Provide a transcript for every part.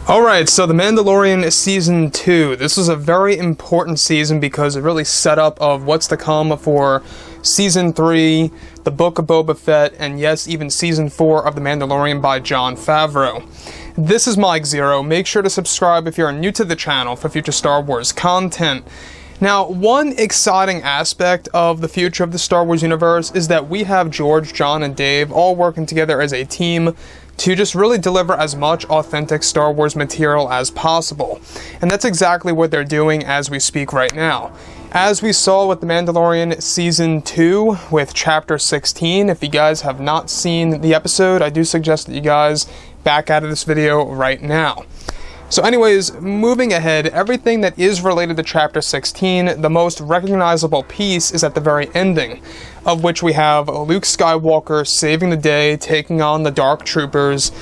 Alright, so The Mandalorian Season 2. This was a very important season because it really set up of what's to come for Season 3, the Book of Boba Fett, and yes, even Season 4 of The Mandalorian by Jon Favreau. This is Mike Zero. Make sure to subscribe if you're new to the channel for future Star Wars content. Now, one exciting aspect of the future of the Star Wars universe is that we have George, John, and Dave all working together as a team to just really deliver as much authentic Star Wars material as possible. And that's exactly what they're doing as we speak right now. As we saw with The Mandalorian Season 2 with Chapter 16, if you guys have not seen the episode, I do suggest that you guys back out of this video right now. So anyways, moving ahead, everything that is related to Chapter 16, the most recognizable piece is at the very ending, of which we have Luke Skywalker saving the day, taking on the Dark Troopers,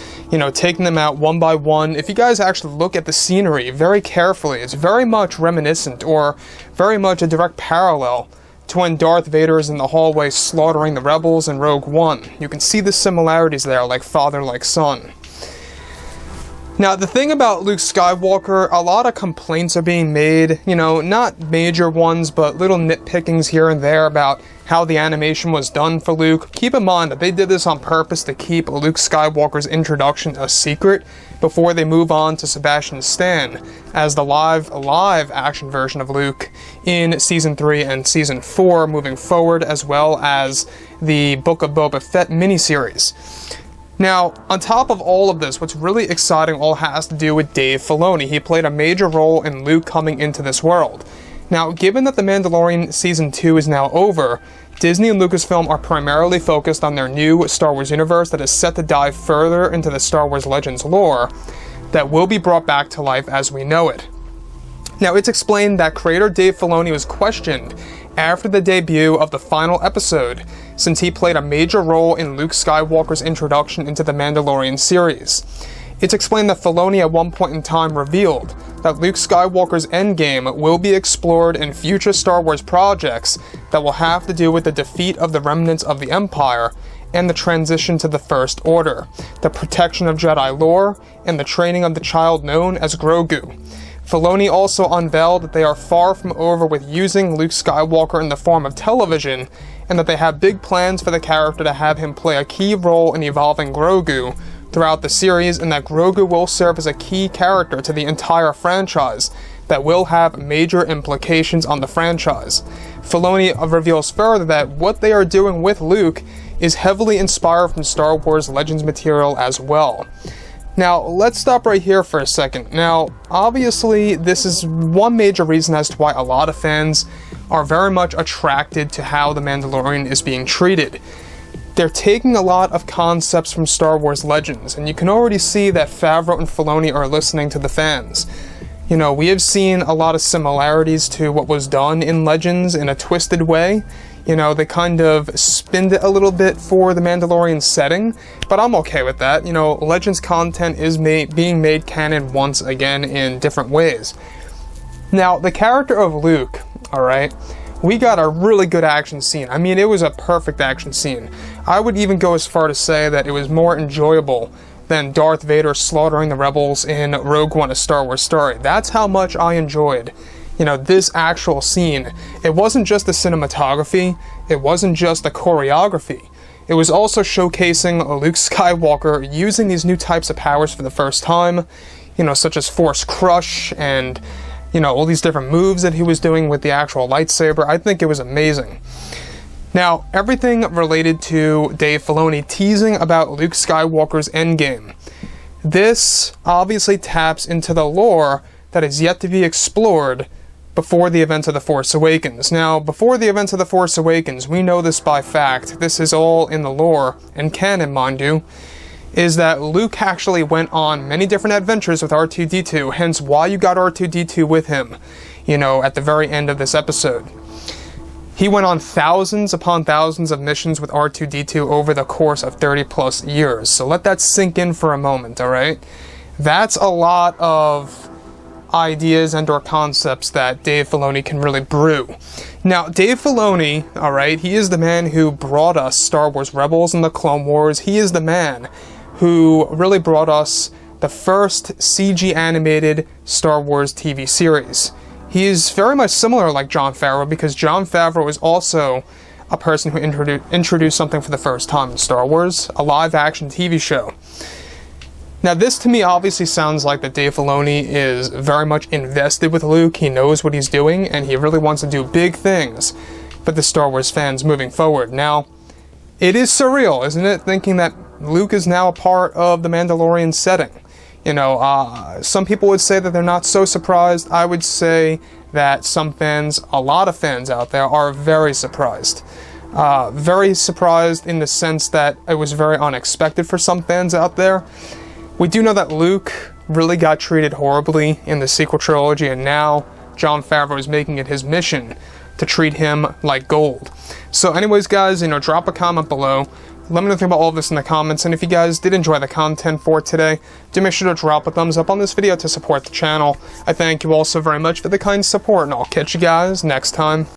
taking them out one by one. If you guys actually look at the scenery very carefully, it's very much reminiscent, or very much a direct parallel to when Darth Vader is in the hallway slaughtering the rebels in Rogue One. You can see the similarities there, like father, like son. Now, the thing about Luke Skywalker, a lot of complaints are being made, not major ones, but little nitpickings here and there about how the animation was done for Luke. Keep in mind that they did this on purpose to keep Luke Skywalker's introduction a secret before they move on to Sebastian Stan as the live action version of Luke in Season 3 and Season 4 moving forward, as well as the Book of Boba Fett miniseries. Now, on top of all of this, what's really exciting all has to do with Dave Filoni. He played a major role in Luke coming into this world. Now, given that The Mandalorian Season 2 is now over, Disney and Lucasfilm are primarily focused on their new Star Wars universe that is set to dive further into the Star Wars Legends lore that will be brought back to life as we know it. Now, it's explained that creator Dave Filoni was questioned after the debut of the final episode, since he played a major role in Luke Skywalker's introduction into the Mandalorian series. It's explained that Filoni at one point in time revealed that Luke Skywalker's Endgame will be explored in future Star Wars projects that will have to do with the defeat of the remnants of the Empire and the transition to the First Order, the protection of Jedi lore, and the training of the child known as Grogu. Filoni also unveiled that they are far from over with using Luke Skywalker in the form of television, and that they have big plans for the character to have him play a key role in evolving Grogu throughout the series, and that Grogu will serve as a key character to the entire franchise that will have major implications on the franchise. Filoni reveals further that what they are doing with Luke is heavily inspired from Star Wars Legends material as well. Now, let's stop right here for a second. Now, obviously, this is one major reason as to why a lot of fans are very much attracted to how The Mandalorian is being treated. They're taking a lot of concepts from Star Wars Legends, and you can already see that Favreau and Filoni are listening to the fans. We have seen a lot of similarities to what was done in Legends in a twisted way. They kind of spinned it a little bit for the Mandalorian setting, but I'm okay with that. Legends content is being made canon once again in different ways. Now, the character of Luke, alright, we got a really good action scene. I mean, it was a perfect action scene. I would even go as far to say that it was more enjoyable than Darth Vader slaughtering the rebels in Rogue One: A Star Wars Story. That's how much I enjoyed this actual scene. It wasn't just the cinematography, it wasn't just the choreography. It was also showcasing Luke Skywalker using these new types of powers for the first time, such as Force Crush and, all these different moves that he was doing with the actual lightsaber. I think it was amazing. Now, everything related to Dave Filoni teasing about Luke Skywalker's Endgame. This obviously taps into the lore that is yet to be explored before the events of The Force Awakens. Now, before the events of The Force Awakens, we know this by fact, this is all in the lore, and canon, mind you, is that Luke actually went on many different adventures with R2-D2, hence why you got R2-D2 with him, at the very end of this episode. He went on thousands upon thousands of missions with R2-D2 over the course of 30 plus years, so let that sink in for a moment, alright? That's a lot of ideas and or concepts that Dave Filoni can really brew. Now, Dave Filoni, alright, he is the man who brought us Star Wars Rebels and the Clone Wars. He is the man who really brought us the first CG animated Star Wars TV series. He is very much similar like Jon Favreau, because Jon Favreau is also a person who introduced something for the first time in Star Wars, a live-action TV show. Now, this to me obviously sounds like that Dave Filoni is very much invested with Luke. He knows what he's doing, and he really wants to do big things for the Star Wars fans moving forward. Now, it is surreal, isn't it, thinking that Luke is now a part of the Mandalorian setting? You know, some people would say that they're not so surprised. I would say that some fans, a lot of fans out there, are very surprised. Very surprised in the sense that it was very unexpected for some fans out there. We do know that Luke really got treated horribly in the sequel trilogy, and now Jon Favreau is making it his mission to treat him like gold. So anyways, guys, drop a comment below. Let me know about all of this in the comments, and if you guys did enjoy the content for today, do make sure to drop a thumbs up on this video to support the channel. I thank you all so very much for the kind support, and I'll catch you guys next time.